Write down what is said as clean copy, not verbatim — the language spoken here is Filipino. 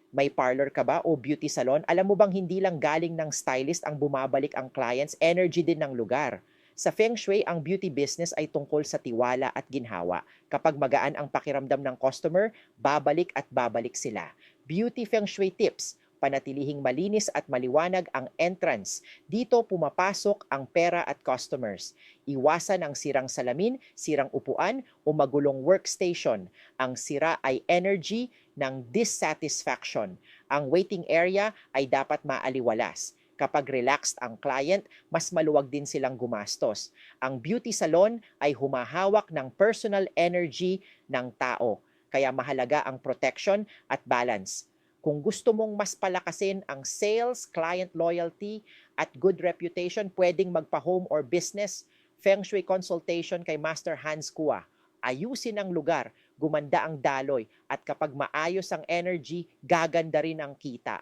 May parlor ka ba o beauty salon? Alam mo bang hindi lang galing ng stylist ang bumabalik ang clients, energy din ng lugar. Sa Feng Shui, ang beauty business ay tungkol sa tiwala at ginhawa. Kapag magaan ang pakiramdam ng customer, babalik sila. Beauty Feng Shui tips: panatilihing malinis at maliwanag ang entrance. Dito pumapasok ang pera at customers. Iwasan ang sirang salamin, sirang upuan o magulong workstation. Ang sira ay energy ng dissatisfaction. Ang waiting area ay dapat maaliwalas. Kapag relaxed ang client, mas maluwag din silang gumastos. Ang beauty salon ay humahawak ng personal energy ng tao. Kaya mahalaga ang protection at balance. Kung gusto mong mas palakasin ang sales, client loyalty, at good reputation, pwedeng magpa-home or business Feng Shui consultation kay Master Hans Kua. Ayusin ang lugar, gumanda ang daloy, at kapag maayos ang energy, gaganda rin ang kita.